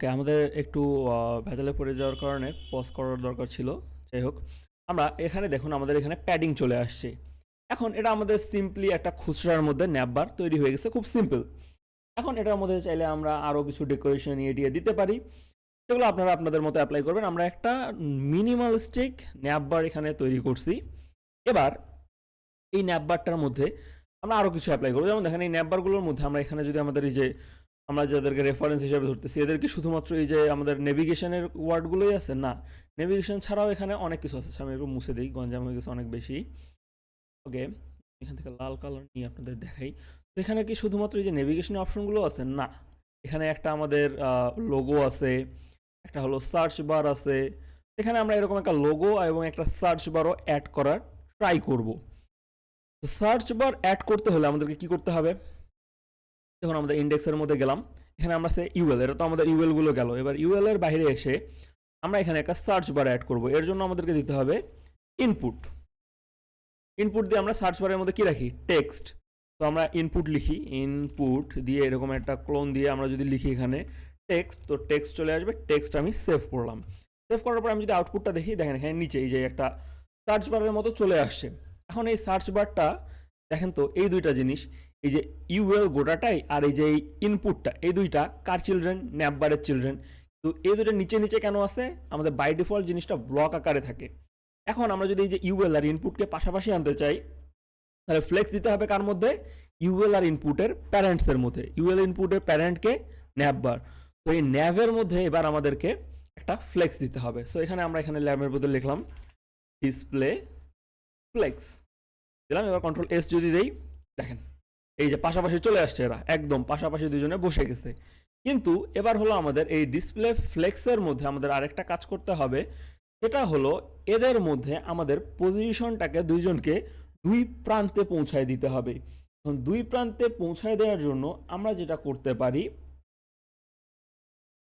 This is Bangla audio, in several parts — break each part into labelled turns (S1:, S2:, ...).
S1: ওকে, আমাদের একটু ভেজালে পড়ে যাওয়ার কারণে পজ করার দরকার ছিল। যাই হোক, আমরা এখানে দেখুন আমাদের এখানে প্যাডিং চলে আসছে। এখন এটা আমাদের সিম্পলি একটা খুচরার মধ্যে ন্যাপবার তৈরি হয়ে গেছে, খুব সিম্পল। এখন এটার মধ্যে চাইলে আমরা আরও কিছু ডেকোরেশন দিয়ে দিতে পারি, সেগুলো আপনারা আপনাদের মতো অ্যাপ্লাই করবেন। আমরা একটা মিনিমালিস্টিক ন্যাপবার এখানে তৈরি করছি। এবার এই ন্যাপবারটার মধ্যে আমরা আরও কিছু অ্যাপ্লাই করবো। যেমন দেখেন এই ন্যাপবারগুলোর মধ্যে আমরা এখানে যদি আমাদের এই যে আমরা যাদেরকে রেফারেন্স হিসেবে ধরতেছি এদেরকে শুধুমাত্র এই যে আমাদের নেভিগেশনের ওয়ার্ডগুলোই আছে না, নেভিগেশন ছাড়াও এখানে অনেক কিছু আছে। আমি একটু মুছে দিই, গঞ্জাম হয়ে গেছে অনেক বেশি। ওকে, এখান থেকে লাল কালার নিয়ে আপনাদের দেখাই। তো এখানে কি শুধুমাত্র এই যে নেভিগেশনের অপশনগুলো আছে না, এখানে একটা আমাদের লোগো আছে, একটা হলো সার্চ বার আছে। এখানে আমরা এরকম একটা লোগো এবং একটা সার্চ বারও অ্যাড করার ট্রাই করব। তো সার্চ বার অ্যাড করতে হলে আমাদেরকে কি করতে হবে, যখন আমাদের ইন্ডেক্সের মধ্যে গেলাম, এখানে আমরা সে ইউএল, এটা তো আমাদের ইউএলগুলো গেল। এবার ইউএল এর বাইরে এসে আমরা এখানে একটা সার্চ বার অ্যাড করব। এর জন্য আমাদেরকে দিতে হবে ইনপুট। ইনপুট দিয়ে আমরা সার্চ বারের মধ্যে কি রাখি, টেক্সট। তো আমরা ইনপুট লিখি, ইনপুট দিয়ে এরকম একটা ক্লোন দিয়ে আমরা যদি লিখি এখানে টেক্সট, তো টেক্সট চলে আসবে। টেক্সট আমি সেভ করলাম। সেভ করার পর আমি যদি আউটপুটটা দেখি, দেখেন এখানে নিচে এই যে একটা সার্চ বারের মতো চলে আসছে। এখন এই সার্চ বারটা দেখেন তো, এই দুইটা জিনিস, এই যে ইউএল গোটাটাই আর এই যে ইনপুটটা, এই দুইটা কার চিলড্রেন, ন্যাপবারের চিলড্রেন। তো এই দুইটা নিচে নিচে কেন আছে, আমাদের বাই ডিফল্ট জিনিসটা ব্লক আকারে থাকে। এখন আমরা যদি এই যে ইউএল আর ইনপুটকে পাশাপাশি আনতে চাই, তাহলে ফ্লেক্স দিতে হবে কার মধ্যে, ইউএল আর ইনপুটের প্যারেন্টসের মধ্যে। ইউএল ইনপুটের প্যারেন্টকে ন্যাপবার, তো এই ন্যাভের মধ্যে এবার আমাদেরকে একটা ফ্লেক্স দিতে হবে। সো এখানে আমরা এখানে ল্যাবের মধ্যে লিখলাম ডিসপ্লে ফ্লেক্স দিলাম। এবার কন্ট্রোল এস যদি দেই, দেখেন এই যে পাশাপাশি চলে আসছে, এরা একদম পাশাপাশি দুজনে বসে গেছে। কিন্তু এবার হলো আমাদের এই ডিসপ্লে ফ্লেক্সের মধ্যে আমাদের আরেকটা কাজ করতে হবে, সেটা হলো এদের মধ্যে আমাদের পজিশনটাকে দুইজনকে দুই প্রান্তে পৌঁছায় দিতে হবে। এখন দুই প্রান্তে পৌঁছায় দেওয়ার জন্য আমরা যেটা করতে পারি,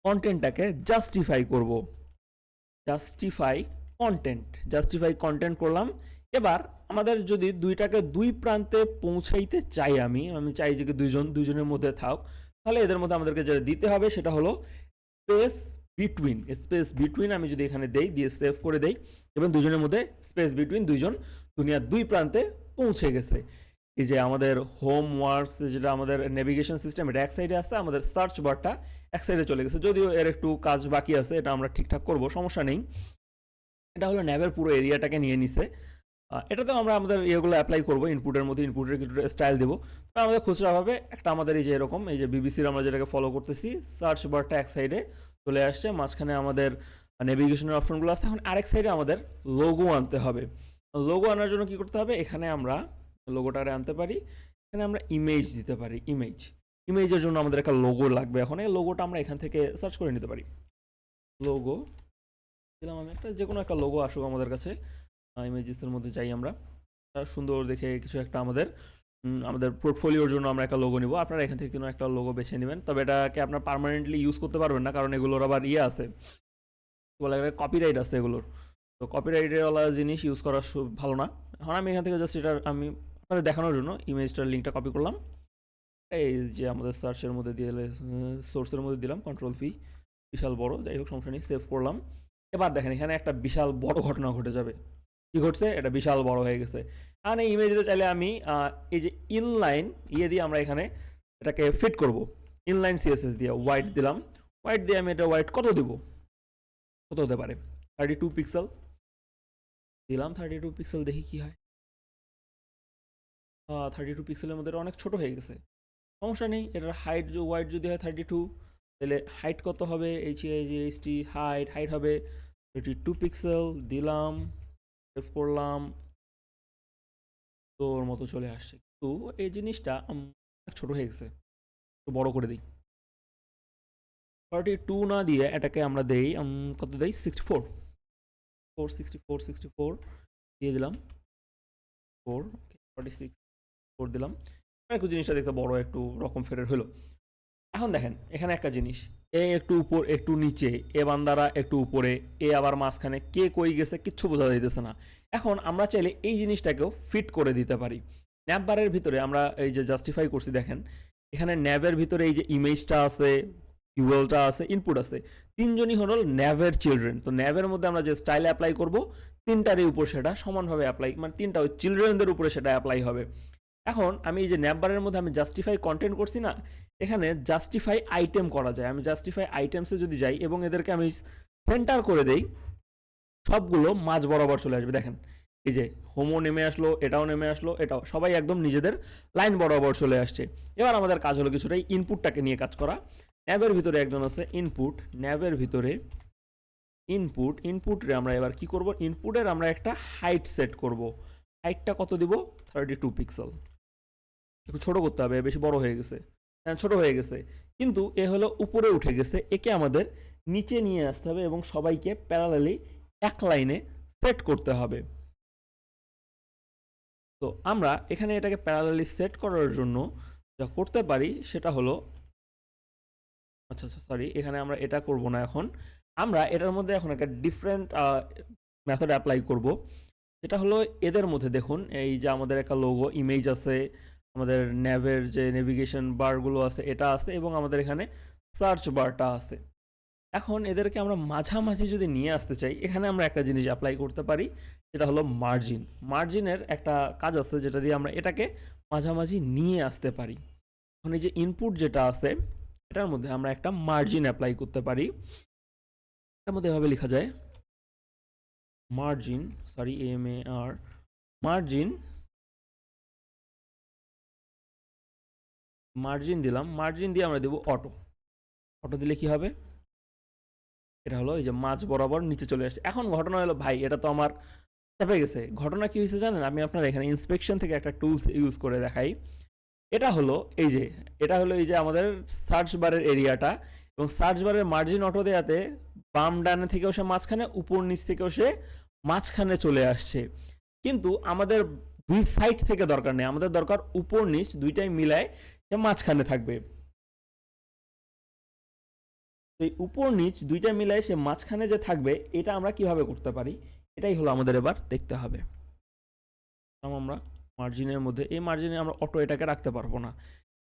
S1: কন্টেন্টটাকে জাস্টিফাই করব। জাস্টিফাই কন্টেন্ট করলাম। এবার আমাদের যদি দুইটাকে দুই প্রান্তে পৌঁছাইতে চাই, আমি চাই যে দুইজনের মধ্যে থাক, তাহলে এদের মধ্যে আমাদেরকে যেটা দিতে হবে সেটা হলো স্পেস বিটুইন। আমি যদি এখানে দেই, দিয়ে সেভ করে দেই, এবং দুজনের মধ্যে স্পেস বিটুইন, দুইজন দুনিয়ার দুই প্রান্তে পৌঁছে গেছে। এই যে আমাদের হোম ওয়ার্কস, যেটা আমাদের নেভিগেশন সিস্টেম, এটা এক সাইডে আছে, আমাদের সার্চ বারটা এক সাইডে চলে গেছে। যদিও এর একটু কাজ বাকি আছে, এটা আমরা ঠিকঠাক করব, সমস্যা নেই। এটা হলো ন্যাবের পুরো এরিয়াটাকে নিয়ে নিছে। এটাতেও আমরা আমাদের ইয়েগুলো অ্যাপ্লাই করবো, ইনপুটের মধ্যে ইনপুটের কিছু স্টাইল দেবো। তো আমাদের খুচরাভাবে একটা আমাদের এই যে এরকম, এই যে বিবিসির আমরা যেটাকে ফলো করতেছি, সার্চ বারটা এক সাইডে চলে আসছে, মাঝখানে আমাদের নেভিগেশনের অপশনগুলো আছে। এখন আরেক সাইডে আমাদের লোগো আনতে হবে। লোগো আনার জন্য কি করতে হবে, এখানে আমরা লোগোটারে আনতে পারি, এখানে আমরা ইমেজ দিতে পারি। ইমেজের জন্য আমাদের একটা লোগো লাগবে। এখন এই লোগোটা আমরা এখান থেকে সার্চ করে নিতে পারি। লোগো দিলাম আমি একটা, যে কোনো একটা লোগো আসুক আমাদের কাছে। ইমেজেসের মধ্যে যাই আমরা, সুন্দর দেখে কিছু একটা আমাদের পোর্টফোলিওর জন্য আমরা একটা লোগো নিব। আপনারা এখান থেকে কোনো একটা লোগো বেছে নেবেন, তবে এটাকে আপনার পার্মানেন্টলি ইউজ করতে পারবেন না, কারণ এগুলোর আবার ইয়ে আছে, বলে কপিরাইট আছে এগুলোর। তো কপিরাইটেরওয়ালা জিনিস ইউজ করা ভালো না। এখন আমি এখান থেকে জাস্ট এটা আমি আপনাদের দেখানোর জন্য ইমেজটার লিঙ্কটা কপি করলাম, এই যে আমাদের সার্চের মধ্যে দিয়ে সোর্সের মধ্যে দিলাম, কন্ট্রোল ভি, বিশাল বড়, যাই হোক সমস্যা নেই, সেভ করলাম। এবার দেখেন এখানে একটা বিশাল বড় ঘটনা ঘটে যাবে। কি ঘটছে, এটা বিশাল বড় হয়ে গেছে। আর এই ইমেজে চাইলে আমি এই যে ইনলাইন দিয়ে আমরা এখানে এটাকে ফিট করব। ইনলাইন সিএসএস দিয়ে হোয়াইট দিলাম, হোয়াইট দিয়ে আমি এটা হোয়াইট কত দিব, কত হতে পারে, 32 পিক্সেল দিলাম। 32 পিক্সেল দেখি কি হয়। 32 পিক্সেলের মধ্যে অনেক ছোট হয়ে গেছে, সমস্যা নেই। এটার হাইট হোয়াইট যদি হয় 32, তাহলে হাইট কত হবে, HHT হাইট হবে 32 পিক্সেল দিলাম, সেভ করলাম, তোর মতো চলে আসছে। কিন্তু এই জিনিসটা ছোট হয়ে গেছে, একটু বড় করে দিই। 32 না দিয়ে এটাকে আমরা দেই, কত দেই, 64 দিয়ে দিলাম, 46 দিলাম। একটু জিনিসটা দেখতে বড় একটু রকম ফেরের হলো। এখন দেখেন এখানে একটা জিনিস, এ একটু উপর একটু নিচে, এ বান্দারা একটু উপরে, এ আবার মাঝখানে, কে কই গেছে কিচ্ছু বোঝা যাইতেছে না। এখন আমরা চাইলে এই জিনিসটাকেও ফিট করে দিতে পারি। ন্যাপবারের ভিতরে আমরা এই যে জাস্টিফাই করছি, দেখেন এখানে ন্যাবের ভিতরে এই যে ইমেজটা আছে, ইউএলটা আছে, ইনপুট আছে, তিনজনই হলো ন্যাভের চিলড্রেন। তো ন্যাভের মধ্যে আমরা যে স্টাইলে অ্যাপ্লাই করব, তিনটারই উপর সেটা সমানভাবে অ্যাপ্লাই, মানে তিনটা ওই চিলড্রেনদের উপরে সেটা অ্যাপ্লাই হবে। এখন আমি এই যে ন্যাভবারের মধ্যে আমি জাস্টিফাই কন্টেন্ট করছি না, এখানে জাস্টিফাই আইটেম করা যায়। আমি জাস্টিফাই আইটেমসে যদি যাই এবং এদেরকে আমি সেন্টার করে দেই, সবগুলো মাঝ বরাবর চলে আসবে। দেখেন এই যে হোমো নেমে আসলো, এটাও নেমে আসলো, এটাও, সবাই একদম নিজেদের লাইন বরাবর চলে আসছে। এবার আমাদের কাজ হলো কিছুটাই ইনপুটটাকে নিয়ে কাজ করা। ন্যাবের ভিতরে একজন আছে ইনপুট, ন্যাবের ভিতরে ইনপুটে আমরা এবার কি করব, ইনপুটের আমরা একটা হাইট সেট করব। হাইটটা কত দিব, 32 পিক্সেল। একটু ছোট করতে হবে, বেশি বড় হয়ে গেছে, ছোট হয়ে গেছে। কিন্তু এ হলো উপরে উঠে গেছে, একে আমাদের নিচে নিয়ে আসতে হবে এবং সবাইকে প্যারালালি এক লাইনে সেট করতে হবে। তো আমরা এখানে এটাকে প্যারালালি সেট করার জন্য যা করতে পারি সেটা হলো, আচ্ছা সরি, এখানে আমরা এটা করব না। এখন আমরা এটার মধ্যে এখন একটা ডিফারেন্ট মেথড অ্যাপ্লাই করব। সেটা হলো এদের মধ্যে দেখুন, এই যে আমাদের একটা লোগো ইমেজ আছে, আমাদের ন্যাভের যে নেভিগেশন বারগুলো আছে এটা আছে, এবং আমাদের এখানে সার্চ বারটা আছে। এখন এদেরকে আমরা মাঝামাঝি যদি নিয়ে আসতে চাই, এখানে আমরা একটা জিনিস অ্যাপ্লাই করতে পারি, সেটা হলো মার্জিন। মার্জিনের একটা কাজ আছে যেটা দিয়ে আমরা এটাকে মাঝামাঝি নিয়ে আসতে পারি। এখন এই যে ইনপুট যেটা আছে এটার মধ্যে আমরা একটা মার্জিন অ্যাপ্লাই করতে পারি। এটার মধ্যে এভাবে লেখা যায় margin, sorry MAR, margin, margin দিলাম, মার্জিন দিয়ে আমরা দেব অটো। অটো দিলে কি হবে, এটা হলো এই যে মাঝ বরাবর নিচে চলে আসছে। এখন ঘটনা হলো ভাই এটা তো আমার চাপে গেছে। ঘটনা কি হয়েছে জানেন, আমি আপনার এখানে ইন্সপেকশন থেকে একটা টুলস ইউজ করে দেখাই। এটা হলো এই যে, এটা হলো এই যে আমাদের সার্চ বারের এরিয়াটা, এবং সার্চ বারের মার্জিন অটো দেওয়াতে বাম ডানে থেকেও সে মাঝখানে, উপর নিচ থেকেও সে মাঝখানে চলে আসছে। কিন্তু আমাদের দুই সাইড থেকে দরকার নেই, আমাদের দরকার উপর নিচ দুইটাই মিলায় সে মাঝখানে থাকবে। এই উপর নিচ দুইটা মিলায় সে মাঝখানে যে থাকবে, এটা আমরা কিভাবে করতে পারি, এটাই হলো আমাদের এবার দেখতে হবে। আমরা মার্জিনের মধ্যে, এই মার্জিনে আমরা অটো এটাকে রাখতে পারবো না।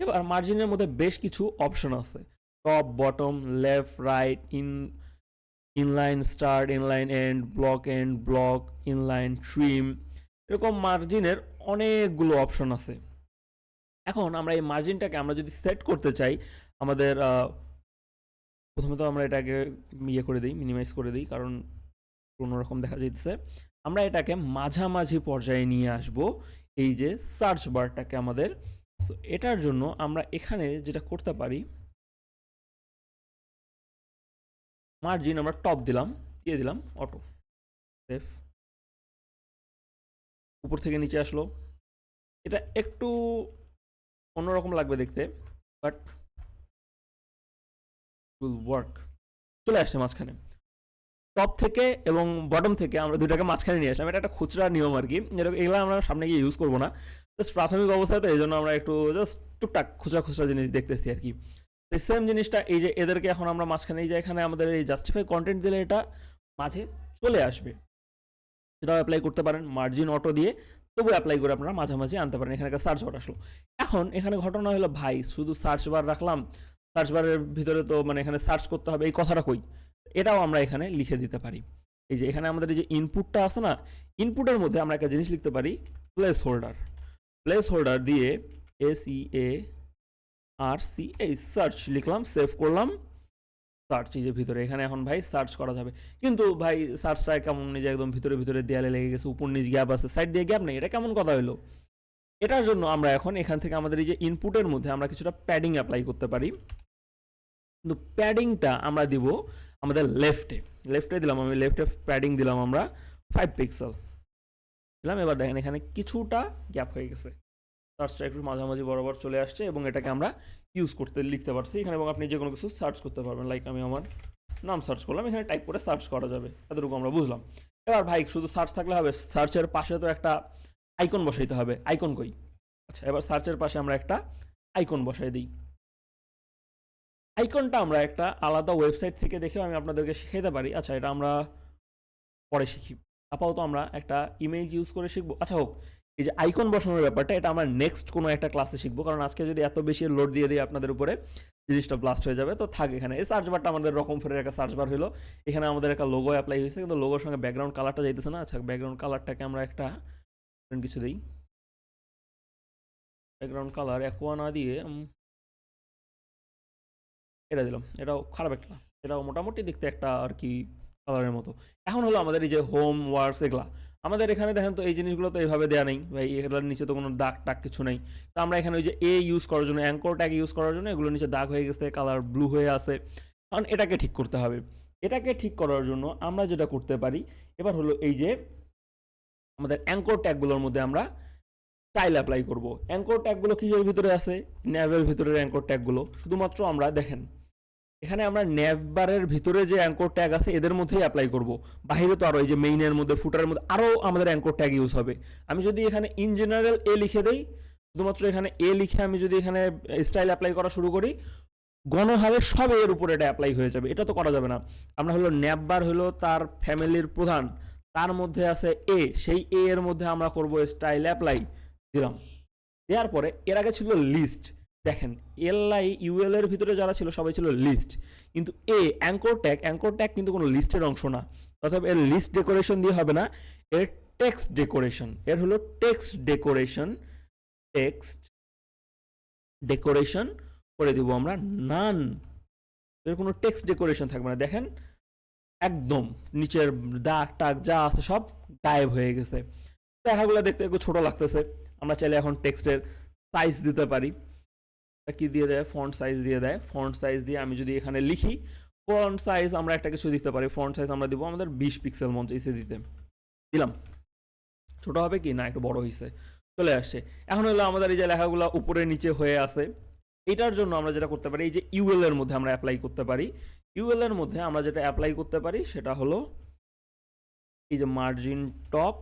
S1: এবার মার্জিনের মধ্যে বেশ কিছু অপশন আছে, top, bottom, left, right, inline start, inline end, block, inline trim, এরকম মার্জিনের অনেকগুলো অপশন আছে। এখন আমরা এই মার্জিনটাকে আমরা যদি সেট করতে চাই, আমাদের প্রথমে তো আমরা এটাকে ইয়ে করে দিই, মিনিমাইজ করে দিই, কারণ কোনোরকম দেখা যাইতেছে। আমরা এটাকে মাঝামাঝি পর্যায়ে নিয়ে আসব, এই যে সার্চ বারটাকে আমাদের। সো এটার জন্য আমরা এখানে যেটা করতে পারি, মার্জিন আমরা টপ দিলাম, দিয়ে দিলাম অটো, সেফ, উপর থেকে নিচে আসলো। এটা একটু অন্যরকম লাগবে দেখতে, বাট উইল ওয়ার্ক। চলে আসছে মাঝখানে। টপ থেকে এবং বটম থেকে আমরা দুটাকে মাঝখানে নিয়ে আসলাম। এটা একটা খুচরা নিয়ম আর কি, এগুলো আমরা সামনে গিয়ে ইউজ করবো না, জাস্ট প্রাথমিক অবস্থায়, তো এই জন্য আমরা একটু জাস্ট টুকটাক খুচরা খুচরা জিনিস দেখতেছি আর কি। তো সেম জিনিসটা এই যে এদেরকে এখন আমরা মাঝখানে, এই যে এখানে আমাদের এই জাস্টিফাই কন্টেন্ট দিলে এটা মাঝে চলে আসবে, সেটাও অ্যাপ্লাই করতে পারেন। মার্জিন অটো দিয়ে তবু অ্যাপ্লাই করে আপনারা মাঝামাঝি আনতে পারেন। এখানে একটা সার্চ বার আসলো। এখন এখানে ঘটনা হলো ভাই শুধু সার্চ বার রাখলাম, সার্চ বারের ভিতরে তো মানে এখানে সার্চ করতে হবে, এই কথাটা কই, এটাও আমরা এখানে লিখে দিতে পারি। এই যে এখানে আমাদের এই যে ইনপুটটা আছে না, ইনপুটের মধ্যে আমরা একটা জিনিস লিখতে পারি, প্লেস হোল্ডার। প্লেস হোল্ডার দিয়ে SEARCH সার্চ লিখলাম, সেভ করলাম, সার্চ এই যে ভিতরে, এখানে এখন ভাই সার্চ করা যাবে। কিন্তু ভাই সার্চটা কেমন, নিজে একদম ভিতরে ভিতরে দেয়ালে লেগে গেছে, উপর নিচ গ্যাপ আছে, সাইড দিয়ে গ্যাপ নেই, এটা কেমন কথা হলো। এটার জন্য আমরা এখন এখান থেকে আমাদের এই যে ইনপুটের মধ্যে আমরা কিছুটা প্যাডিং অ্যাপ্লাই করতে পারি। কিন্তু প্যাডিংটা আমরা দিব আমাদের লেফটে দিলাম, আমি লেফটে প্যাডিং দিলাম আমরা 5 পিক্সেল দিলাম। এবার দেখেন এখানে কিছুটা গ্যাপ হয়ে গেছে, সার্চটা একটু মাঝামাঝি বরাবর চলে আসছে, এবং এটাকে আমরা ইউজ করতে লিখতে পারছি এখানে, এবং আপনি যে কোনো কিছু সার্চ করতে পারবেন। লাইক আমি আমার নাম সার্চ করলাম, এখানে টাইপ করে সার্চ করা যাবে, এতটুকু আমরা বুঝলাম। এবার ভাই শুধু সার্চ থাকলে হবে, সার্চের পাশে তো একটা আইকন বসাইতে হবে, আইকন কই, আচ্ছা এবার সার্চের পাশে আমরা একটা আইকন বসাই দিই। আইকনটা আমরা একটা আলাদা ওয়েবসাইট থেকে দেখেও আমি আপনাদেরকে শিখাইতে পারি, আচ্ছা এটা আমরা পরে শিখি। আপাতত আমরা একটা ইমেজ ইউজ করে শিখবো। আচ্ছা হোক, এই যে আইকন বসানোর ব্যাপারটা, এটা আমরা নেক্সট কোনো একটা ক্লাসে শিখবো, কারণ আজকে যদি এত বেশি লোড দিয়ে দিই আপনাদের উপরে, জিনিসটা ব্লাস্ট হয়ে যাবে। তো থাক এখানে। এই সার্চ বারটা আমাদের রকম ফেরের একটা সার্চ বার হলো। এখানে আমাদের একটা লোগো অ্যাপ্লাই হয়েছে, কিন্তু লোগোর সঙ্গে ব্যাকগ্রাউন্ড কালারটা যাইতেছে না। আচ্ছা, ব্যাকগ্রাউন্ড কালারটাকে আমরা একটা কিছু দিই। ব্যাকগ্রাউন্ড কালার অ্যাকোয়া না দিয়ে এটা দিলাম। এটাও খারাপ একটা না, এটাও মোটামুটি দেখতে একটা আর কি কালারের মতো। এখন হলো আমাদের এই যে হোম ওয়ার্কস এগুলা আমাদের এখানে দেখেন তো এই জিনিসগুলো তো এইভাবে দেওয়া নেই ভাই, এগুলোর নিচে তো কোনো দাগ টাগ কিছু নেই। তো আমরা এখানে ওই যে এ ইউজ করার জন্য, অ্যাঙ্কর ট্যাগ ইউজ করার জন্য এগুলোর নিচে দাগ হয়ে গেছে, কালার ব্লু হয়ে আছে। কারণ এটাকে ঠিক করতে হবে। এটাকে ঠিক করার জন্য আমরা যেটা করতে পারি এবার হলো এই যে আমাদের অ্যাঙ্কর ট্যাগগুলোর মধ্যে আমরা স্টাইল অ্যাপ্লাই করব। অ্যাঙ্কর ট্যাগগুলো কিসের ভিতরে আছে? ন্যাভের ভিতরের অ্যাঙ্কর ট্যাগগুলো। শুধুমাত্র আমরা দেখেন এখানে আমরা ন্যাভ বারের ভিতরে যে অ্যাঙ্কর ট্যাগ আছে এদের মধ্যেই অ্যাপ্লাই করব। বাইরে তো আরও এই যে মেইনের মধ্যে ফুটারের মধ্যে আরও আমাদের অ্যাঙ্কর ট্যাগ ইউজ হবে। আমি যদি এখানে ইন জেনারেল এ লিখে দেই, শুধুমাত্র এখানে এ লিখে আমি যদি এখানে স্টাইল অ্যাপ্লাই করা শুরু করি, গণহারে সব এর উপরে এটা অ্যাপ্লাই হয়ে যাবে। এটা তো করা যাবে না। আমরা হলো ন্যাভ বার হলো তার ফ্যামিলির প্রধান, তার মধ্যে আছে এ, সেই এ এর মধ্যে আমরা করব স্টাইল অ্যাপ্লাই, দিলাম। দেওয়ার পরে এর আগে ছিল লিস্ট। দেখেন এল ইউএল এর ভিতরে যারা ছিল সবাই ছিল লিস্ট, কিন্তু এ অ্যাঙ্কর ট্যাগ কিন্তু কোনো লিস্টের অংশ না। অর্থাৎ এর লিস্ট ডেকোরেশন দিয়ে হবে না, এর টেক্সট ডেকোরেশন। এর হলো টেক্সট ডেকোরেশন করে দিব আমরা নান। এর কোনো টেক্সট ডেকোরেশন থাকবে না। দেখেন একদম নিচের দাগ টাগ যা আছে সব গায়েব হয়ে গেছে। দেখাগুলো দেখতে একটু ছোট লাগতেছে। আমরা চাইলে এখন টেক্সটের সাইজ দিতে পারি। কি দিয়ে দেয়? ফন্ট সাইজ দিয়ে দেয়। ফন্ট সাইজ দিয়ে আমি যদি এখানে লিখি, ফন্ট সাইজ আমরা একটা কিছু দিতে পারি। ফন্ট সাইজ আমরা দিব আমাদের 20 পিক্সেল মন চাইছে দিতে, দিলাম। ছোট হবে কি না, একটু বড় হয়েছে, চলে আসছে। এখন হলো আমাদের এই যে লেখাগুলো উপরে নিচে হয়ে আছে, এটার জন্য আমরা যেটা করতে পারি এই যে ইউএল এর মধ্যে আমরা অ্যাপ্লাই করতে পারি। ইউএল এর মধ্যে আমরা যেটা অ্যাপ্লাই করতে পারি সেটা হলো এই যে মার্জিন টপ,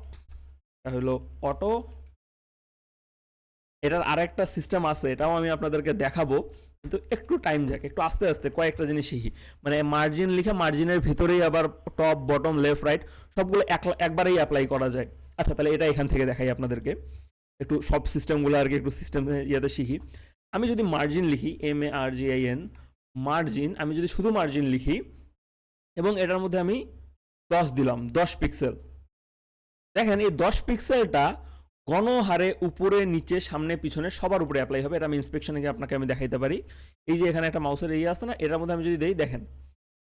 S1: এটা হলো অটো। এটার আরেকটা সিস্টেম আছে, এটাও আমি আপনাদেরকে দেখাবো, কিন্তু একটু টাইম যাক, একটু আস্তে আস্তে কয়েকটা জিনিস শিখি। মানে মার্জিন লিখে মার্জিনের ভিতরেই আবার টপ বটম লেফট রাইট সবগুলো একবারেই অ্যাপ্লাই করা যায়। আচ্ছা, তাহলে এটা এখান থেকে দেখাই আপনাদেরকে, একটু সব সিস্টেমগুলো আর কি একটু সিস্টেম ইয়েতে শিখি। আমি যদি মার্জিন লিখি, MARGIN মার্জিন, আমি যদি শুধু মার্জিন লিখি এবং এটার মধ্যে আমি 10 দিলাম, 10 পিক্সেল। দেখেন এই 10 পিক্সেলটা গণহারে উপরে নিচে সামনে পিছনে সবার উপরে অ্যাপ্লাই হবে। এটা আমি ইন্সপেকশনে গিয়ে আপনাকে আমি দেখাইতে পারি। এই যে এখানে একটা মাউসের ইয়ে আছে না, এটার মধ্যে আমি যদি দেই, দেখেন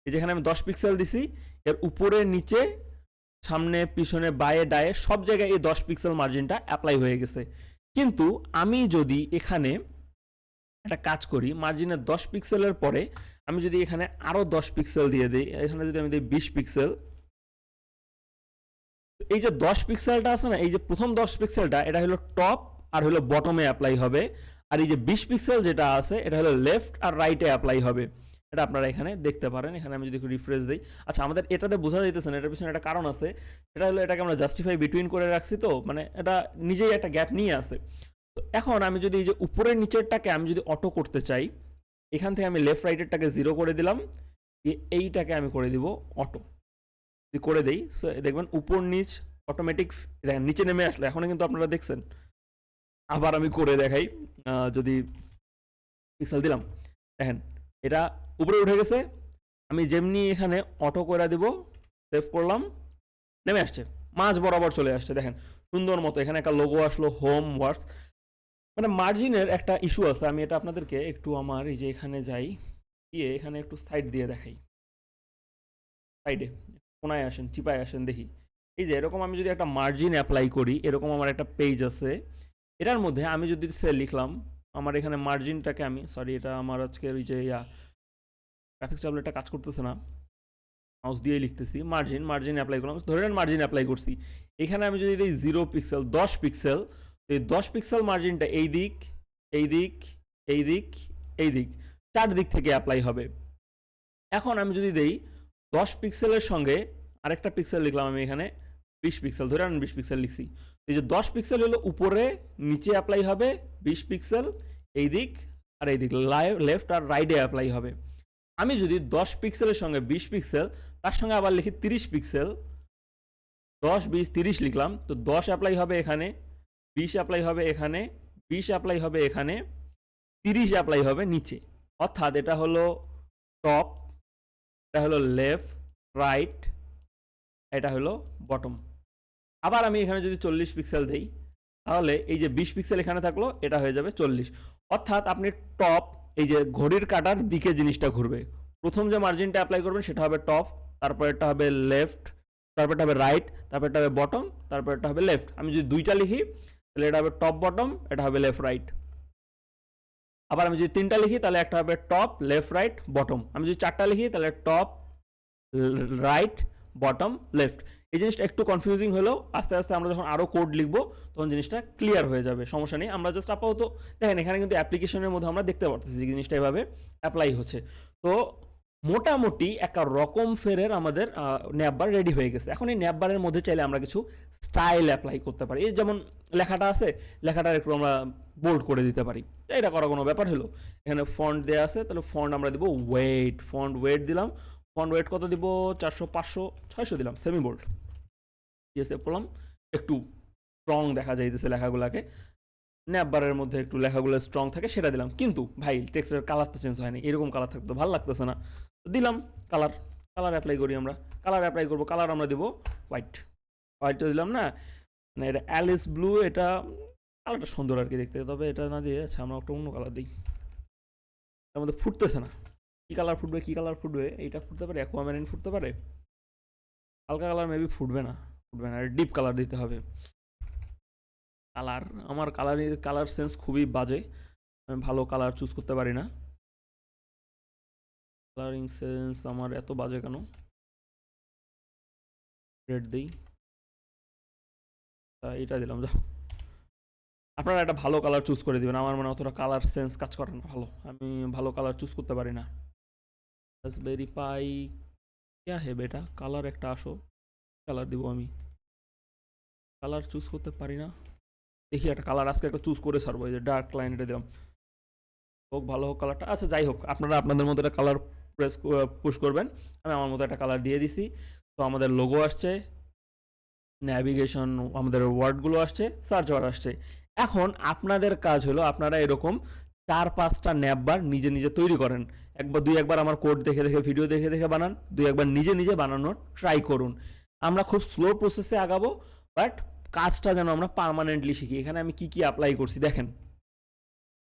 S1: এই যেখানে আমি 10 পিক্সেল দিছি, এর উপরে নিচে সামনে পিছনে বায়ে ডায়ে সব জায়গায় এই 10 পিক্সেল মার্জিনটা অ্যাপ্লাই হয়ে গেছে। কিন্তু আমি যদি এখানে একটা কাজ করি, মার্জিনের 10 পিক্সেলের পরে আমি যদি এখানে আরও 10 পিক্সেল দিয়ে দিই, এখানে যদি আমি দিই 20 পিক্সেল, এই যে 10 পিক্সেলটা আছে না, এই যে প্রথম 10 পিক্সেলটা এটা হলো টপ আর হলো বটমে অ্যাপ্লাই হবে। আর এই যে 20 পিক্সেল যেটা আছে এটা হলো লেফট আর রাইটে অ্যাপ্লাই হবে। এটা আপনারা এখানে দেখতে পারেন। এখানে আমি যদি একটু রিফ্রেশ দিই, আচ্ছা আমাদের এটাতে বোঝা যাইতেছে না, এটার পিছনে একটা কারণ আছে। এটা হলো এটাকে আমরা জাস্টিফাই বিটুইন করে রাখছি, তো মানে এটা নিজেই একটা গ্যাপ নিয়ে আসে। তো এখন আমি যদি এই যে উপরের নিচেরটাকে আমি যদি অটো করতে চাই, এখান থেকে আমি লেফট রাইটেরটাকে 0 করে দিলাম, এইটাকে আমি করে দিব অটো। যদি করে দেই দেখবেন উপর নিচ অটোমেটিক, দেখেন নিচে নেমে আসলো। এখন কিন্তু আপনারা দেখছেন। আবার আমি করে দেখাই, যদি পিক্সেল দিলাম, দেখেন এটা উপরে উঠে গেছে। আমি যেমনি এখানে অটো করে দিব, সেভ করলাম, নেমে আসছে, মাঝ বরাবর চলে আসছে। দেখেন সুন্দর মতো এখানে একটা লোগো আসলো, হোম ওয়ার্কস। মানে মার্জিনের একটা ইস্যু আছে, আমি এটা আপনাদেরকে একটু আমার এই যে এখানে যাই, গিয়ে এখানে একটু সাইড দিয়ে দেখাই। সাইডে কোনায় আসেন, চিপায় আসেন, দেখি এই যে এরকম আমি যদি একটা মার্জিন অ্যাপ্লাই করি, এরকম আমার একটা পেজ আছে। এটার মধ্যে আমি যদি সে লিখলাম, আমার এখানে মার্জিনটাকে আমি, সরি এটা আমার আজকে ওই যে গ্রাফিক্স ট্যাবলেটটা কাজ করতেছে না, মাউস দিয়েই লিখতেছি। মার্জিন অ্যাপ্লাই করলাম, ধরে নেন মার্জিন অ্যাপ্লাই করছি। এখানে আমি যদি দিই 0 পিক্সেল, 10 পিক্সেল, এই 10 পিক্সেল মার্জিনটা এই দিক, এই দিক, এই দিক, এই দিক, 4 দিক থেকে অ্যাপ্লাই হবে। এখন আমি যদি দেই 10 পিক্সেলের সঙ্গে আরেকটা পিক্সেল লিখলাম, আমি এখানে 20 পিক্সেল, ধরে নেন 20 পিক্সেল লিখছি। এই যে 10 পিক্সেল হলো উপরে নিচে অ্যাপ্লাই হবে, 20 পিক্সেল এই দিক আর এই দিক, লেফট আর রাইটে অ্যাপ্লাই হবে। আমি যদি 10 পিক্সেলের সঙ্গে 20 পিক্সেল, তার সঙ্গে আবার লিখি 30 পিক্সেল, 10 20 30 লিখলাম, তো 10 অ্যাপ্লাই হবে এখানে, 20 অ্যাপ্লাই হবে এখানে, 20 অ্যাপ্লাই হবে এখানে, 30 অ্যাপ্লাই হবে নিচে। অর্থাৎ এটা হলো টপ, এটা হলো লেফট, রাইট, এটা হলো বটম। আবার আমি এখানে যদি 40 পিক্সেল দেই, তাহলে এই যে 20 পিক্সেল এখানে থাকলো, এটা হয়ে যাবে 40। অর্থাৎ আপনি টপ, এই যে ঘড়ির কাঁটার দিকে জিনিসটা ঘুরবে। প্রথম যে মার্জিনটা অ্যাপ্লাই করবেন সেটা হবে টপ, তারপর এটা হবে লেফট, তারপর এটা হবে রাইট, তারপর এটা হবে বটম, তারপর এটা হবে লেফট। আমি যদি দুইটা লিখি তাহলে এটা হবে টপ বটম, এটা হবে লেফট রাইট। আবার আমি যদি তিনটা লিখি তাহলে একটা হবে টপ লেফট রাইট বটম। আমি যদি চারটা লিখি তাহলে টপ রাইট বটম লেফট। এই জিনিসটা একটু কনফিউজিং হলেও আস্তে আস্তে আমরা যখন আরও কোড লিখবো তখন জিনিসটা ক্লিয়ার হয়ে যাবে, সমস্যা নেই। আমরা জাস্ট আপাতত দেখেন এখানে কিন্তু অ্যাপ্লিকেশনের মধ্যে আমরা দেখতে পারতেছি যে জিনিসটা এভাবে অ্যাপ্লাই হচ্ছে। তো মোটামুটি একটা রকম ফেরের আমাদের ন্যাপবার রেডি হয়ে গেছে। এখন এই ন্যাপবারের মধ্যে চাইলে আমরা কিছু স্টাইল অ্যাপ্লাই করতে পারি। এই যেমন লেখাটা আছে, লেখাটার একটু আমরা বোল্ড করে দিতে পারি, এটা করা কোনো ব্যাপার হলো। এখানে ফন্ট দেওয়া আছে, তাহলে ফন্ট আমরা দিব ওয়েট, ফন্ট ওয়েট দিলাম। ফন্ট ওয়েট কত দিব? 400, 500, 600 দিলাম, সেমি বোল্ড দিয়ে সেভ করলাম। একটু স্ট্রং দেখা যাইতেছে লেখাগুলোকে, ন্যাপবারের মধ্যে একটু লেখাগুলো স্ট্রং থাকে সেটা দিলাম। কিন্তু ভাই টেক্সটের কালার তো চেঞ্জ হয়নি, এরকম কালার থাকতে ভালো লাগতেছে না, দিলাম কালার। কালার অ্যাপ্লাই করি আমরা, কালার অ্যাপ্লাই করবো, কালার আমরা দিব হোয়াইট। হোয়াইটটা দিলাম না, মানে এটা অ্যালিস ব্লু, এটা কালারটা সুন্দর আর কি দেখতে, তবে এটা না দিয়ে আচ্ছা আমরা একটা অন্য কালার দিই। এর মধ্যে ফুটতেছে না, কী কালার ফুটবে, কী কালার ফুটবে? এইটা ফুটতে পারে, অ্যাকুয়ামেরিন ফুটতে পারে, হালকা কালার মেবি ফুটবে না, ফুটবে না, ডিপ কালার দিতে হবে। কালার, আমার কালার সেন্স খুবই বাজে, আমি ভালো কালার চুজ করতে পারি না। কালারিং সেন্স আমার এত বাজে কেন? রেড দিই, এটা দিলাম। যাও, আপনারা একটা ভালো কালার চুজ করে দিবেন, আমার মনে অতটা কালার সেন্স কাজ করে না ভালো, আমি ভালো কালার চুজ করতে পারি না। রাসবেরি পাই क्या है বেটা, কালার একটা আসো, কালার দিব আমি, কালার চুজ করতে পারি না। দেখি একটা কালার আজকে একটা চুজ করে ছাড়বো, এই যে ডার্ক লাইন এটা দিলাম, হোক ভালো হোক কালারটা। আচ্ছা যাই হোক, আপনারা আপনাদের মতো একটা কালার পুশ করবেন, আমি আমার মতো একটা কালার দিয়ে দিছি। তো আমাদের লোগো আসছে, ন্যাভিগেশন, আমাদের ওয়ার্ডগুলো আসছে, সার্চ বার আসছে। এখন আপনাদের কাজ হলো আপনারা এরকম 4-5টা ন্যাপবার নিজে নিজে তৈরি করেন। একবার আমার কোড দেখে দেখে, ভিডিও দেখে দেখে বানান, একবার নিজে নিজে বানানোর ট্রাই করুন। আমরা খুব স্লো প্রসেসে আগাবো, বাট কাজটা যেন আমরা পার্মানেন্টলি শিখি। এখানে আমি কি কি অ্যাপ্লাই করছি দেখেন,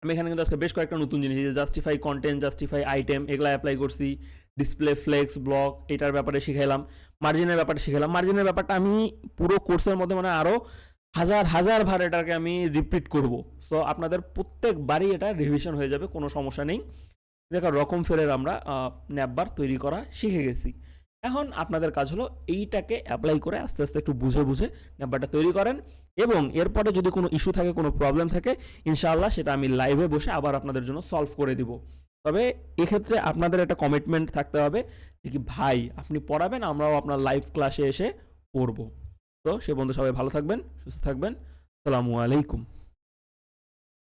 S1: আমি এখানে কিন্তু আজকে বেশ কয়েকটা নতুন জিনিস, যে জাস্টিফাই কন্টেন্ট, জাস্টিফাই আইটেম, এগুলো অ্যাপ্লাই করছি। ডিসপ্লে ফ্লেক্স ব্লক, এটার ব্যাপারে শিখাইলাম। মার্জিনের ব্যাপারে শিখাইলাম। মার্জিনের ব্যাপারটা আমি পুরো কোর্সের মধ্যে মানে আরও হাজার হাজার বার এটাকে আমি রিপিট করব। সো আপনাদের প্রত্যেকবারই এটা রিভিশন হয়ে যাবে, কোনো সমস্যা নেই। দেখো রকম ফেরের আমরা ন্যাপবার তৈরি করা শিখে গেছি। এখন আপনাদের কাজ হলো এইটাকে অ্যাপ্লাই করে আস্তে আস্তে একটু বুঝে বুঝে ন্যাপবারটা তৈরি করেন, এবং এরপরে যদি কোনো ইস্যু থাকে, কোনো প্রবলেম থাকে, ইনশাআল্লাহ সেটা আমি লাইভে বসে আবার আপনাদের জন্য সলভ করে দিব। তবে এক্ষেত্রে আপনাদের একটা কমিটমেন্ট থাকতে হবে যে কি ভাই আপনি পড়াবেন, আমরাও আপনার লাইভ ক্লাসে এসে পড়বো। তো সে বন্ধু সবাই ভালো থাকবেন, সুস্থ থাকবেন, আসসালামু আলাইকুম।